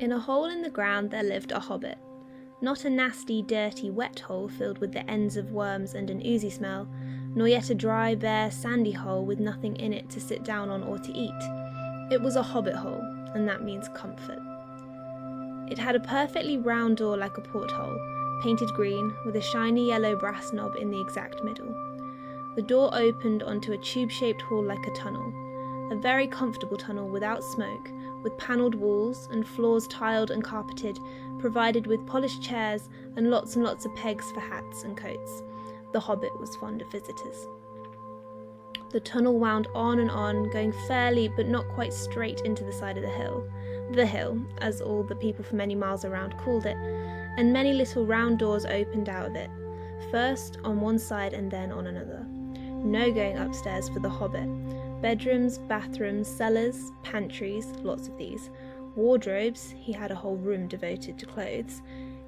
In a hole in the ground there lived a hobbit. Not a nasty, dirty, wet hole filled with the ends of worms and an oozy smell, nor yet a dry, bare, sandy hole with nothing in it to sit down on or to eat. It was a hobbit hole, and that means comfort. It had a perfectly round door like a porthole, painted green, with a shiny yellow brass knob in the exact middle. The door opened onto a tube-shaped hall like a tunnel, a very comfortable tunnel without smoke, with panelled walls and floors tiled and carpeted, provided with polished chairs and lots of pegs for hats and coats. The hobbit was fond of visitors. The tunnel wound on and on, going fairly but not quite straight into the side of the hill, as all the people for many miles around called it, and many little round doors opened out of it, first on one side and then on another. No going upstairs for the hobbit. Bedrooms, bathrooms, cellars, pantries, lots of these, wardrobes, he had a whole room devoted to clothes,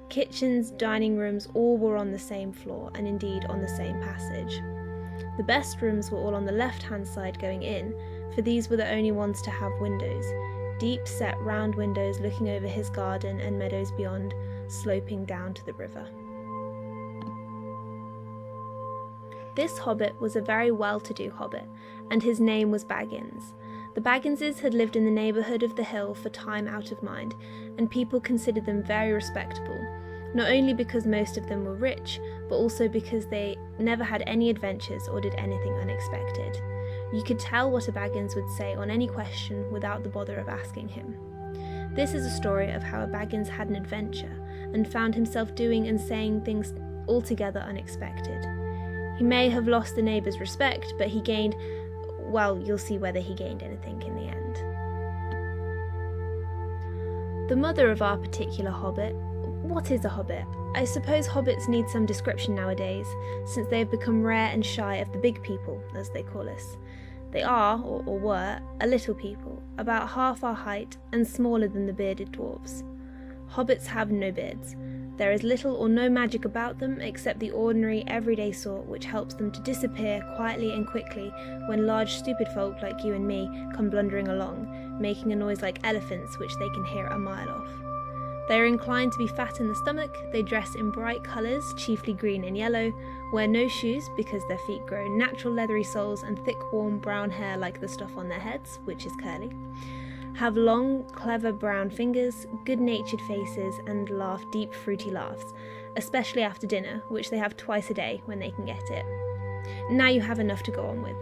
kitchens, dining rooms, all were on the same floor, and indeed on the same passage. The best rooms were all on the left-hand side going in, for these were the only ones to have windows, deep-set round windows looking over his garden and meadows beyond, sloping down to the river. This hobbit was a very well-to-do hobbit, and his name was Baggins. The Bagginses had lived in the neighbourhood of the hill for time out of mind, and people considered them very respectable, not only because most of them were rich, but also because they never had any adventures or did anything unexpected. You could tell what a Baggins would say on any question without the bother of asking him. This is a story of how a Baggins had an adventure, and found himself doing and saying things altogether unexpected. He may have lost the neighbours' respect, but he gained, well, you'll see whether he gained anything in the end. The mother of our particular hobbit. What is a hobbit? I suppose hobbits need some description nowadays, since they have become rare and shy of the big people, as they call us. They are, or were, a little people, about half our height and smaller than the bearded dwarves. Hobbits have no beards. There is little or no magic about them except the ordinary, everyday sort which helps them to disappear quietly and quickly when large stupid folk like you and me come blundering along, making a noise like elephants which they can hear a mile off. They are inclined to be fat in the stomach, they dress in bright colours, chiefly green and yellow, wear no shoes because their feet grow natural leathery soles and thick warm brown hair like the stuff on their heads, which is curly, have long, clever brown fingers, good-natured faces, and laugh deep, fruity laughs, especially after dinner, which they have twice a day when they can get it. Now you have enough to go on with.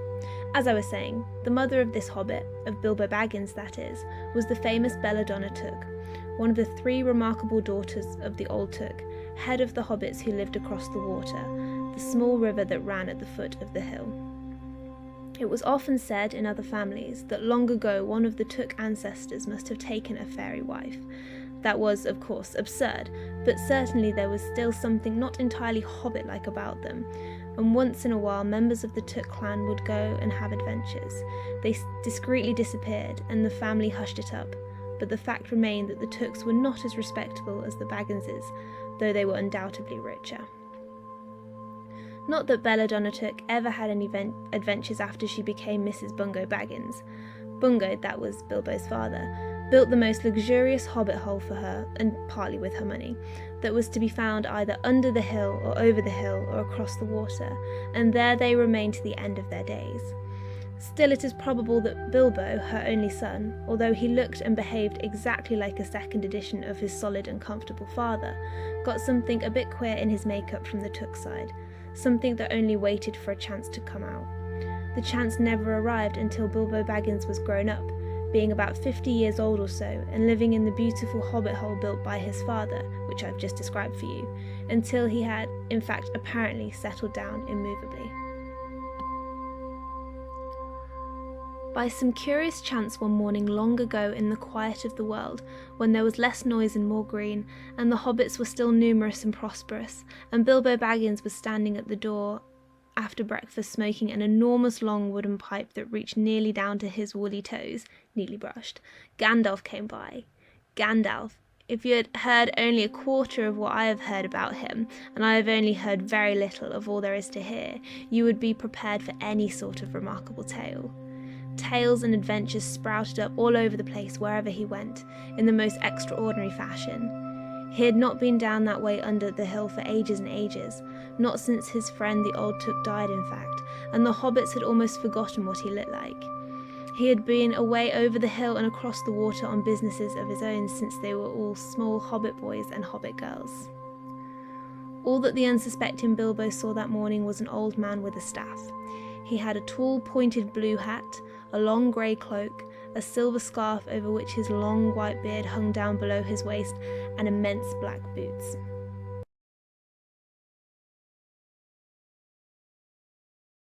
As I was saying, the mother of this hobbit, of Bilbo Baggins that is, was the famous Belladonna Took, one of the 3 remarkable daughters of the Old Took, head of the hobbits who lived across the water, the small river that ran at the foot of the hill. It was often said in other families that long ago one of the Took ancestors must have taken a fairy wife. That was, of course, absurd, but certainly there was still something not entirely hobbit-like about them, and once in a while members of the Took clan would go and have adventures. They discreetly disappeared, and the family hushed it up, but the fact remained that the Tooks were not as respectable as the Bagginses, though they were undoubtedly richer. Not that Belladonna Took ever had any adventures after she became Mrs. Bungo Baggins. Bungo, that was Bilbo's father, built the most luxurious hobbit hole for her, and partly with her money, that was to be found either under the hill or over the hill or across the water, and there they remained to the end of their days. Still, it is probable that Bilbo, her only son, although he looked and behaved exactly like a second edition of his solid and comfortable father, got something a bit queer in his makeup from the Took side, something that only waited for a chance to come out. The chance never arrived until Bilbo Baggins was grown up, being about 50 years old or so, and living in the beautiful hobbit hole built by his father, which I've just described for you, until he had, in fact, apparently settled down immovably. By some curious chance one morning long ago in the quiet of the world, when there was less noise and more green, and the hobbits were still numerous and prosperous, and Bilbo Baggins was standing at the door after breakfast smoking an enormous long wooden pipe that reached nearly down to his woolly toes, neatly brushed, Gandalf came by. Gandalf, if you had heard only a quarter of what I have heard about him, and I have only heard very little of all there is to hear, you would be prepared for any sort of remarkable tale. Tales and adventures sprouted up all over the place wherever he went, in the most extraordinary fashion. He had not been down that way under the hill for ages and ages, not since his friend the old Took died, in fact, and the hobbits had almost forgotten what he looked like. He had been away over the hill and across the water on businesses of his own since they were all small hobbit boys and hobbit girls. All that the unsuspecting Bilbo saw that morning was an old man with a staff. He had a tall, pointed blue hat, a long grey cloak, a silver scarf over which his long white beard hung down below his waist, and immense black boots.